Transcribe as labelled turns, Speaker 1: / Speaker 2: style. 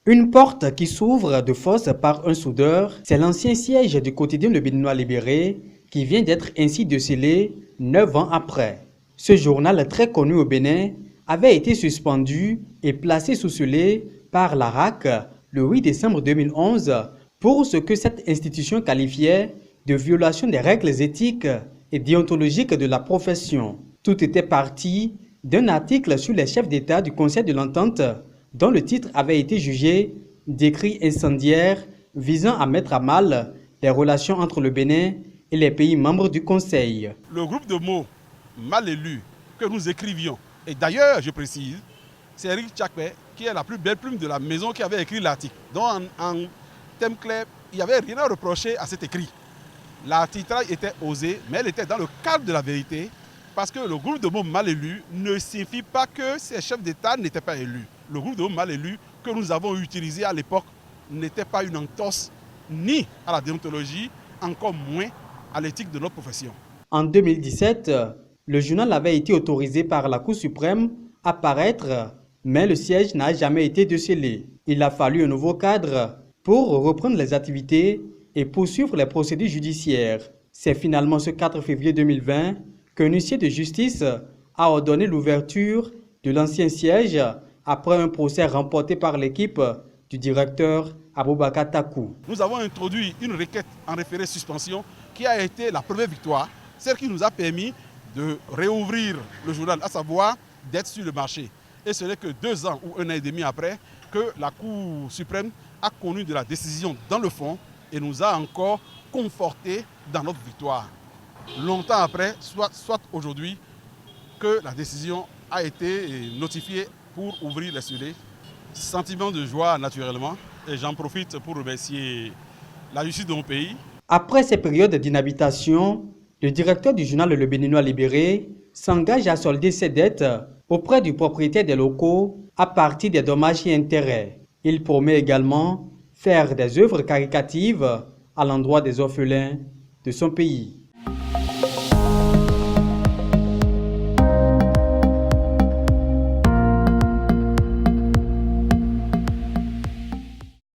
Speaker 1: Une porte qui s'ouvre de force par un soudeur, c'est l'ancien siège du quotidien Le Béninois Libéré qui vient d'être ainsi décelé 9 ans après. Ce journal très connu au Bénin avait été suspendu et placé sous scellé par l'ARAC le 8 décembre 2011 pour ce que cette institution qualifiait de violation des règles éthiques et déontologiques de la profession. Tout était parti d'un article sur les chefs d'État du Conseil de l'Entente dont le titre avait été jugé d'écrit incendiaire visant à mettre à mal les relations entre le Bénin et les pays membres du Conseil.
Speaker 2: Le groupe de mots mal élus que nous écrivions, et d'ailleurs je précise, c'est Eric Tchakpe qui est la plus belle plume de la maison qui avait écrit l'article. Donc en thème clair, il n'y avait rien à reprocher à cet écrit. L'artitrage était osé, mais elle était dans le cadre de la vérité, parce que le groupe de mots mal élus ne signifie pas que ces chefs d'État n'étaient pas élus. Le groupe de mots mal élus que nous avons utilisé à l'époque n'était pas une entorse ni à la déontologie, encore moins à l'éthique de notre profession.
Speaker 1: En 2017, le journal avait été autorisé par la Cour suprême à paraître, mais le siège n'a jamais été décelé. Il a fallu un nouveau cadre pour reprendre les activités et poursuivre les procédures judiciaires. C'est finalement ce 4 février 2020 qu'un huissier de justice a ordonné l'ouverture de l'ancien siège après un procès remporté par l'équipe du directeur Aboubakar Takou.
Speaker 2: Nous avons introduit une requête en référé suspension qui a été la première victoire, celle qui nous a permis de réouvrir le journal, à savoir d'être sur le marché. Et ce n'est que 2 ans ou 1 an et demi après que la Cour suprême a connu de la décision dans le fond et nous a encore conforté dans notre victoire. Longtemps après, soit aujourd'hui, que la décision a été notifiée pour ouvrir les scellés. Sentiment de joie naturellement, et j'en profite pour remercier la justice de mon pays.
Speaker 1: Après ces périodes d'inhabitation, le directeur du journal Le Béninois Libéré s'engage à solder ses dettes auprès du propriétaire des locaux à partir des dommages et intérêts. Il promet également faire des œuvres caritatives à l'endroit des orphelins de son pays.